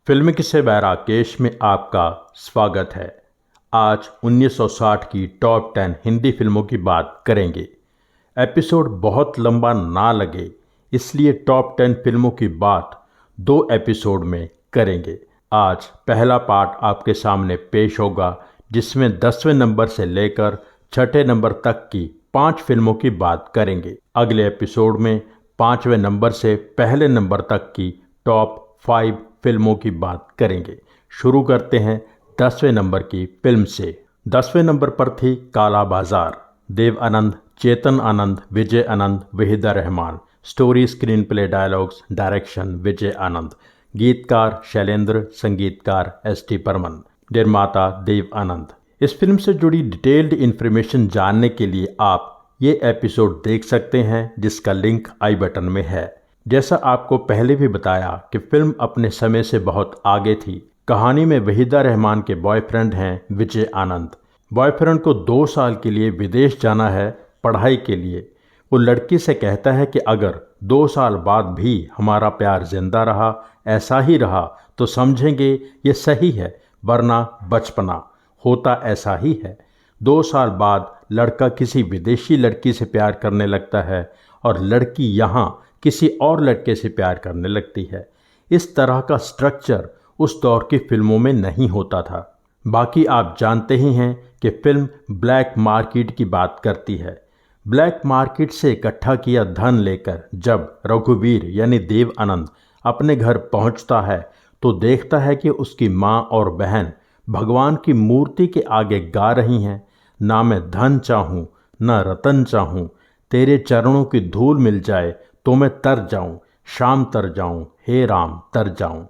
Film किस्से bye Rakesh में आपका स्वागत है। आज 1960 की टॉप 10 हिंदी फिल्मों की बात करेंगे। एपिसोड बहुत लंबा ना लगे इसलिए टॉप 10 फिल्मों की बात 2 एपिसोड में करेंगे। आज पहला पार्ट आपके सामने पेश होगा जिसमें 10वें नंबर से लेकर 6ठे नंबर तक की 5 फिल्मों की बात करेंगे। अगले एपिसोड में 5वें नंबर से पहले नंबर तक की टॉप 5 फिल्मों की बात करेंगे। शुरू करते हैं 10वें नंबर की फिल्म से। 10वें नंबर पर थी Kala Bazar. Dev Anand, Chetan Anand, Vijay Anand, Waheeda Rehman. Story, screenplay, dialogues, direction Vijay Anand. गीतकार शैलेंद्र, संगीतकार एस.टी. बर्मन, निर्माता देव आनंद। इस फिल्म से जुड़ी डिटेल्ड इन्फॉर्मेशन जानने के लिए आप ये एपिसोड देख सकते हैं जिसका लिंक आई बटन में है। जैसा आपको पहले भी बताया कि फिल्म अपने समय से बहुत आगे थी। कहानी में वहीदा रहमान के बॉयफ्रेंड हैं विजय आनंद। बॉयफ्रेंड को 2 साल के लिए विदेश जाना है पढ़ाई के लिए। वो लड़की से कहता है कि अगर 2 साल बाद भी हमारा प्यार जिंदा रहा, ऐसा ही रहा, तो समझेंगे ये सही है, वरना बचपना। होता ऐसा ही है। 2 साल बाद लड़का किसी विदेशी लड़की से प्यार करने लगता है और लड़की यहाँ किसी और लड़के से प्यार करने लगती है। इस तरह का स्ट्रक्चर उस दौर की फिल्मों में नहीं होता था। बाकी आप जानते ही हैं कि फिल्म ब्लैक मार्केट की बात करती है। ब्लैक मार्केट से इकट्ठा किया धन लेकर जब रघुवीर यानी देव आनंद अपने घर पहुंचता है तो देखता है कि उसकी माँ और बहन भगवान की मूर्ति के आगे गा रही हैं, ना मैं धन चाहूँ ना रतन चाहूँ, तेरे चरणों की धूल मिल जाए तो मैं तर जाऊं, शाम तर जाऊं, हे राम तर जाऊं।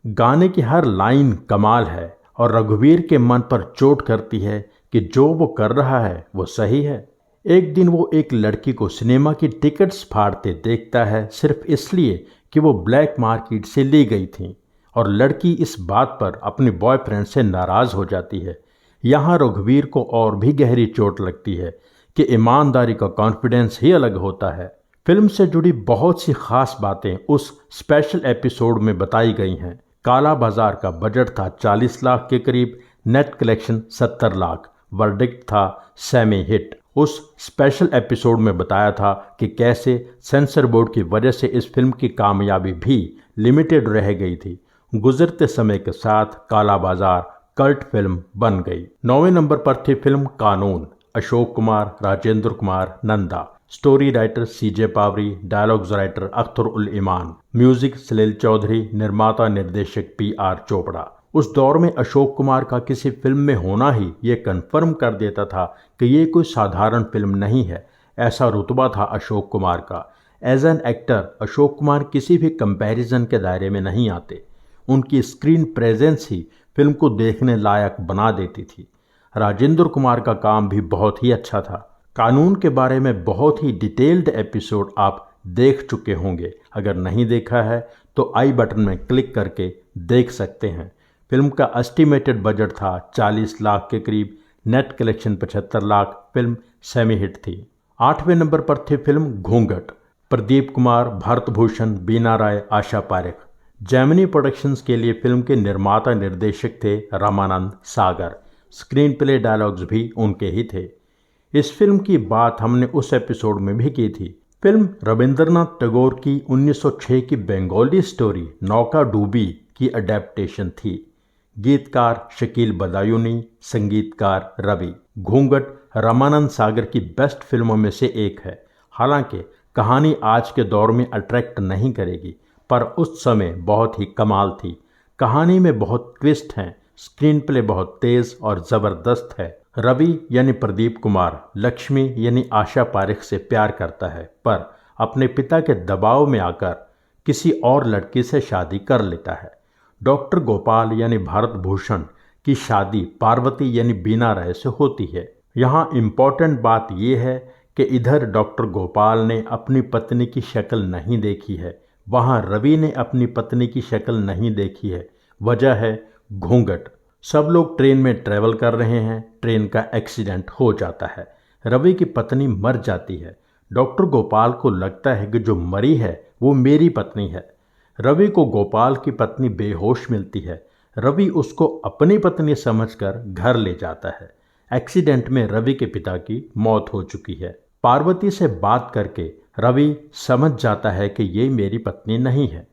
गाने की हर लाइन कमाल है और रघुवीर के मन पर चोट करती है कि जो वो कर रहा है वो सही है। एक दिन वो एक लड़की को सिनेमा की टिकट्स फाड़ते देखता है सिर्फ इसलिए कि वो ब्लैक मार्केट से ली गई थी और लड़की इस बात पर अपने बॉयफ्रेंड से नाराज हो जाती है। यहाँ रघुवीर को और भी गहरी चोट लगती है कि ईमानदारी का कॉन्फिडेंस ही अलग होता है। फिल्म से जुड़ी बहुत सी खास बातें उस स्पेशल एपिसोड में बताई गई हैं। काला बाजार का बजट था 40 लाख के करीब, नेट कलेक्शन 70 लाख, वर्डिक्ट था सेमी हिट। उस स्पेशल एपिसोड में बताया था कि कैसे सेंसर बोर्ड की वजह से इस फिल्म की कामयाबी भी लिमिटेड रह गई थी। गुजरते समय के साथ काला बाजार कल्ट फिल्म बन गई। 9वें नंबर पर थी फिल्म कानून। अशोक कुमार, राजेंद्र कुमार, नंदा। स्टोरी राइटर सीजे पावरी, डायलॉग्स राइटर अख्तर उल ईमान, म्यूजिक सलील चौधरी, निर्माता निर्देशक पी.आर. चोपड़ा। उस दौर में अशोक कुमार का किसी फिल्म में होना ही ये कन्फर्म कर देता था कि ये कोई साधारण फिल्म नहीं है। ऐसा रुतबा था अशोक कुमार का। As an actor Ashok Kumar किसी भी कंपैरिजन के दायरे में नहीं आते। उनकी स्क्रीन प्रेजेंस ही फिल्म को देखने लायक बना देती थी। राजेंद्र कुमार का काम भी बहुत ही अच्छा था। कानून के बारे में बहुत ही डिटेल्ड एपिसोड आप देख चुके होंगे। अगर नहीं देखा है तो आई बटन में क्लिक करके देख सकते हैं। फिल्म का एस्टिमेटेड बजट था 40 लाख के करीब, net collection 75 lakh, film semi hit थी। 8वें नंबर पर थी फिल्म घूंघट। प्रदीप कुमार, भारत भूषण, बीना राय, आशा पारेख। जेमिनी प्रोडक्शंस के लिए फिल्म के निर्माता निर्देशक थे Ramanand Sagar. Screen play dialogues भी उनके ही थे। इस फिल्म की बात हमने उस एपिसोड में भी की थी। फिल्म रविंद्रनाथ टैगोर की 1906 की बंगाली स्टोरी नौका डूबी की अडेप्टेशन थी। गीतकार शकील बदायूनी, संगीतकार रवि। घूंघट रामानंद सागर की बेस्ट फिल्मों में से एक है। हालांकि कहानी आज के दौर में अट्रैक्ट नहीं करेगी, पर उस समय बहुत ही कमाल थी। कहानी में बहुत ट्विस्ट हैं, स्क्रीन प्ले बहुत तेज और ज़बरदस्त है। रवि यानी प्रदीप कुमार लक्ष्मी यानी आशा पारेख से प्यार करता है, पर अपने पिता के दबाव में आकर किसी और लड़की से शादी कर लेता है। डॉक्टर गोपाल यानी भारत भूषण की शादी पार्वती यानी बीना राय से होती है। यहाँ इम्पॉर्टेंट बात यह है कि इधर डॉक्टर गोपाल ने अपनी पत्नी की शक्ल नहीं देखी है, वहाँ रवि ने अपनी पत्नी की शक्ल नहीं देखी है। वजह है घूंघट। सब लोग ट्रेन में ट्रैवल कर रहे हैं, ट्रेन का एक्सीडेंट हो जाता है, रवि की पत्नी मर जाती है। डॉक्टर गोपाल को लगता है कि जो मरी है वो मेरी पत्नी है। रवि को गोपाल की पत्नी बेहोश मिलती है। रवि उसको अपनी पत्नी समझकर घर ले जाता है। एक्सीडेंट में रवि के पिता की मौत हो चुकी है। पार्वती से बात करके रवि समझ जाता है कि ये मेरी पत्नी नहीं है।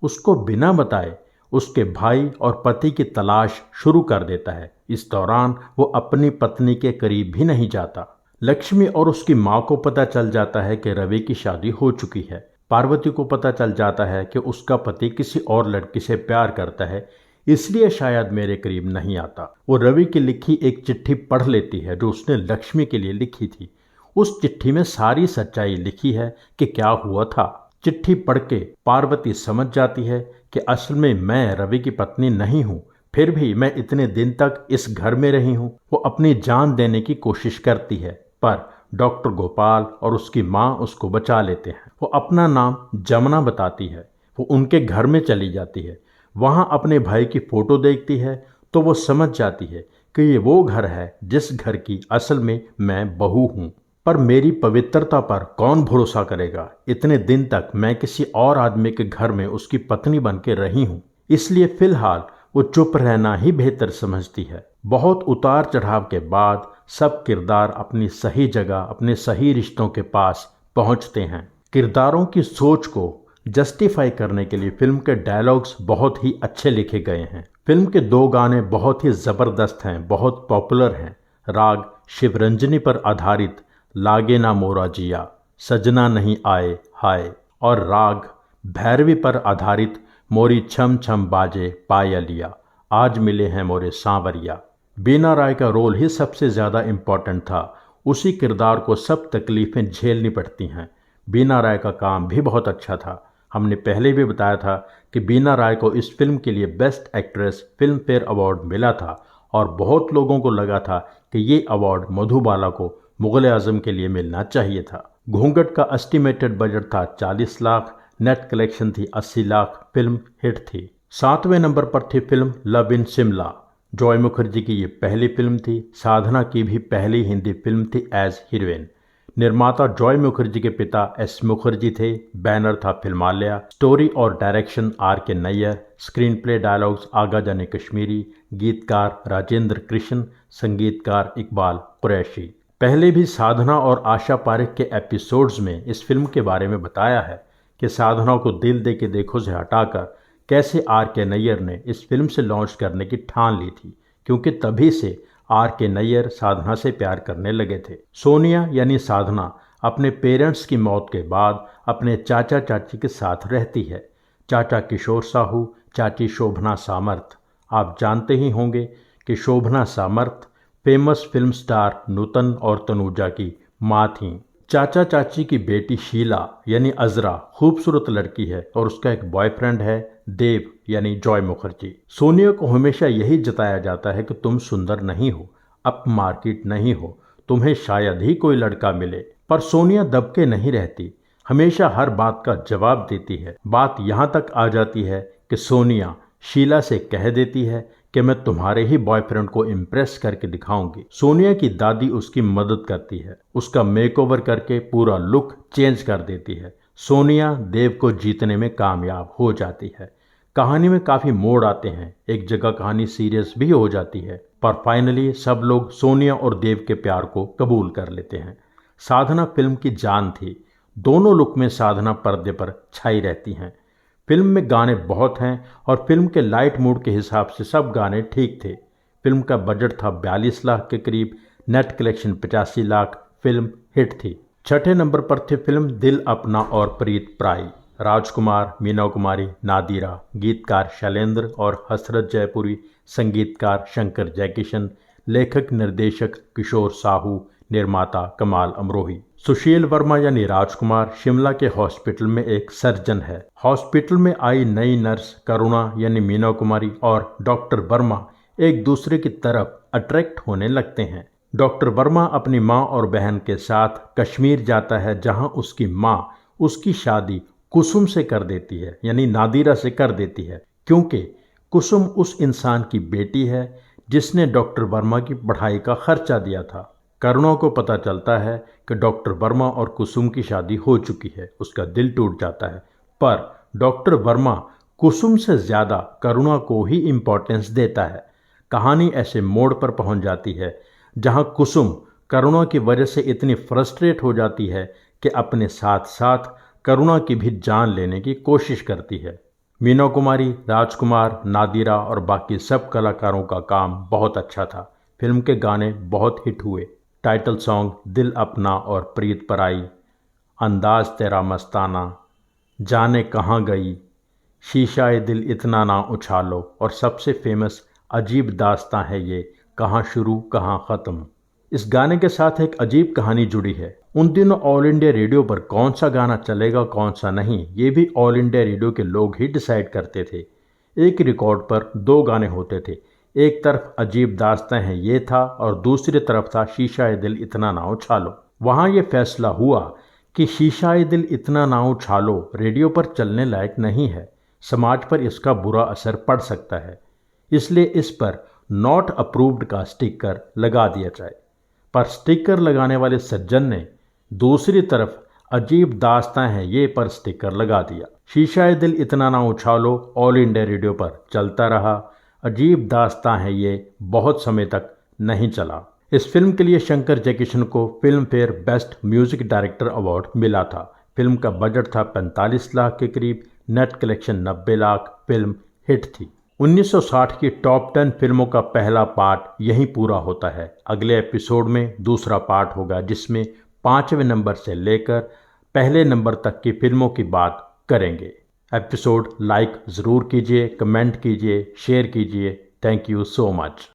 उसको बिना बताए उसके भाई और पति की तलाश शुरू कर देता है। इस दौरान वो अपनी पत्नी के करीब भी नहीं जाता। लक्ष्मी और उसकी माँ को पता चल जाता है कि रवि की शादी हो चुकी है। पार्वती को पता चल जाता है कि उसका पति किसी और लड़की से प्यार करता है, इसलिए शायद मेरे करीब नहीं आता। वो रवि की लिखी एक चिट्ठी पढ़ लेती है जो उसने लक्ष्मी के लिए लिखी थी। उस चिट्ठी में सारी सच्चाई लिखी है कि क्या हुआ था। चिट्ठी पढ़ के पार्वती समझ जाती है कि असल में मैं रवि की पत्नी नहीं हूँ, फिर भी मैं इतने दिन तक इस घर में रही हूँ। वो अपनी जान देने की कोशिश करती है, पर डॉक्टर गोपाल और उसकी माँ उसको बचा लेते हैं। वो अपना नाम जमुना बताती है। वो उनके घर में चली जाती है। वहाँ अपने भाई की फोटो देखती है तो वो समझ जाती है कि ये वो घर है जिस घर की असल में मैं बहू हूँ। पर मेरी पवित्रता पर कौन भरोसा करेगा? इतने दिन तक मैं किसी और आदमी के घर में उसकी पत्नी बन के रही हूँ, इसलिए फिलहाल वो चुप रहना ही बेहतर समझती है। बहुत उतार चढ़ाव के बाद सब किरदार अपनी सही जगह, अपने सही रिश्तों के पास पहुंचते हैं। किरदारों की सोच को जस्टिफाई करने के लिए फिल्म के डायलॉग्स बहुत ही अच्छे लिखे गए हैं। फिल्म के 2 गाने बहुत ही जबरदस्त हैं, बहुत पॉपुलर हैं। राग शिवरंजनी पर आधारित लागे ना मोरा जिया, सजना नहीं आए हाय, और राग भैरवी पर आधारित मोरी छम छम बाजे पायलिया, आज मिले हैं मोरे सांवरिया। बीना राय का रोल ही सबसे ज़्यादा इम्पॉर्टेंट था। उसी किरदार को सब तकलीफ़ें झेलनी पड़ती हैं। बीना राय का काम भी बहुत अच्छा था। हमने पहले भी बताया था कि बीना राय को इस फिल्म के लिए best actress film fair award मिला था और बहुत लोगों को लगा था कि ये अवार्ड मधुबाला को मुगल आजम के लिए मिलना चाहिए था। घूंघट का एस्टिमेटेड बजट था 40 लाख, नेट कलेक्शन थी 80 लाख, फिल्म हिट थी। 7वें नंबर पर थी film love in Shimla. Joy Mukherjee की ये पहली फिल्म थी। साधना की भी पहली हिंदी फिल्म थी एज हीरोइन। निर्माता जॉय मुखर्जी के पिता एस मुखर्जी थे। बैनर था फिल्मालया। स्टोरी और डायरेक्शन आर के नैयर। स्क्रीन प्ले डायलॉग्स आगा जाने कश्मीरी। गीतकार राजेंद्र कृष्ण, संगीतकार इकबाल कुरैशी। पहले भी साधना और आशा पारेख के एपिसोड्स में इस फिल्म के बारे में बताया है कि साधना को दिल दे के देखो से हटाकर कैसे आर के नैयर ने इस फिल्म से लॉन्च करने की ठान ली थी, क्योंकि तभी से आर के नैयर साधना से प्यार करने लगे थे। सोनिया यानी साधना अपने पेरेंट्स की मौत के बाद अपने चाचा चाची के साथ रहती है। चाचा किशोर साहू, चाची शोभना सामर्थ। आप जानते ही होंगे कि शोभना सामर्थ फेमस फिल्म स्टार नूतन और तनुजा की माँ थीं। चाचा चाची की बेटी शीला यानी अजरा खूबसूरत लड़की है और उसका एक बॉयफ्रेंड है देव यानी जॉय मुखर्जी। सोनिया को हमेशा यही जताया जाता है कि तुम सुंदर नहीं हो, अप मार्केट नहीं हो, तुम्हें शायद ही कोई लड़का मिले। पर सोनिया दबके नहीं रहती, हमेशा हर बात का जवाब देती है। बात यहाँ तक आ जाती है कि सोनिया शीला से कह देती है कि मैं तुम्हारे ही बॉयफ्रेंड को इम्प्रेस करके दिखाऊंगी। सोनिया की दादी उसकी मदद करती है, उसका मेकओवर करके पूरा लुक चेंज कर देती है। सोनिया देव को जीतने में कामयाब हो जाती है। कहानी में काफ़ी मोड़ आते हैं, एक जगह कहानी सीरियस भी हो जाती है, पर फाइनली सब लोग सोनिया और देव के प्यार को कबूल कर लेते हैं। साधना फिल्म की जान थी। दोनों लुक में साधना पर्दे पर छाई रहती हैं। फिल्म में गाने बहुत हैं और फिल्म के लाइट मूड के हिसाब से सब गाने ठीक थे। फिल्म का बजट था 42 लाख के करीब, net collection 85 lakh, film hit थी। 6ठे नंबर पर थी फिल्म दिल अपना और प्रीत प्राई। राजकुमार, मीना कुमारी, नादिरा, गीतकार शैलेंद्र और हसरत जयपुरी, संगीतकार शंकर जयकिशन, लेखक निर्देशक किशोर साहू, निर्माता कमाल अमरोही। सुशील वर्मा यानी राजकुमार शिमला के हॉस्पिटल में एक सर्जन है। हॉस्पिटल में आई नई नर्स करुणा यानी मीना कुमारी और डॉक्टर वर्मा एक दूसरे की तरफ अट्रैक्ट होने लगते हैं। डॉक्टर वर्मा अपनी माँ और बहन के साथ कश्मीर जाता है, जहाँ उसकी माँ उसकी शादी कुसुम से कर देती है, यानी नादिरा से कर देती है, क्योंकि कुसुम उस इंसान की बेटी है जिसने डॉक्टर वर्मा की पढ़ाई का खर्चा दिया था। करुणा को पता चलता है कि डॉक्टर वर्मा और कुसुम की शादी हो चुकी है। उसका दिल टूट जाता है, पर डॉक्टर वर्मा कुसुम से ज़्यादा करुणा को ही इम्पोर्टेंस देता है। कहानी ऐसे मोड़ पर पहुंच जाती है जहां कुसुम करुणा की वजह से इतनी फ्रस्ट्रेट हो जाती है कि अपने साथ साथ करुणा की भी जान लेने की कोशिश करती है। मीना कुमारी, राजकुमार, नादिरा और बाकी सब कलाकारों का काम बहुत अच्छा था। फिल्म के गाने बहुत हिट हुए। टाइटल सॉन्ग दिल अपना और प्रीत पराई, अंदाज तेरा मस्ताना, जाने कहाँ गई, शीशा ए दिल इतना ना उछालो और सबसे फेमस अजीब दास्तां है ये, कहाँ शुरू कहाँ ख़त्म। इस गाने के साथ एक अजीब कहानी जुड़ी है। उन दिनों ऑल इंडिया रेडियो पर कौन सा गाना चलेगा कौन सा नहीं, ये भी ऑल इंडिया रेडियो के लोग ही डिसाइड करते थे। एक रिकॉर्ड पर दो गाने होते थे। एक तरफ अजीब दास्तां है ये था और दूसरी तरफ था शीशा ए दिल इतना ना उछालो। वहाँ ये फैसला हुआ कि शीशा ए दिल इतना ना उछालो रेडियो पर चलने लायक नहीं है, समाज पर इसका बुरा असर पड़ सकता है, इसलिए इस पर नॉट अप्रूव्ड का स्टिकर लगा दिया जाए। पर स्टिकर लगाने वाले सज्जन ने दूसरी तरफ अजीब दास्तां है ये पर स्टिकर लगा दिया। शीशा ए दिल इतना ना उछालो ऑल इंडिया रेडियो पर चलता रहा। अजीब दास्तां है ये बहुत समय तक नहीं चला। इस फिल्म के लिए शंकर जयकिशन को film fair best music director award मिला था। फिल्म का बजट था 45 लाख के करीब, net collection 90 lakh. Film hit थी। 1960 की टॉप 10 फिल्मों का पहला पार्ट यहीं पूरा होता है। अगले एपिसोड में दूसरा पार्ट होगा जिसमें 5वें नंबर से लेकर पहले नंबर तक की फिल्मों की बात करेंगे। एपिसोड लाइक ज़रूर कीजिए, कमेंट कीजिए, शेयर कीजिए। Thank you so much.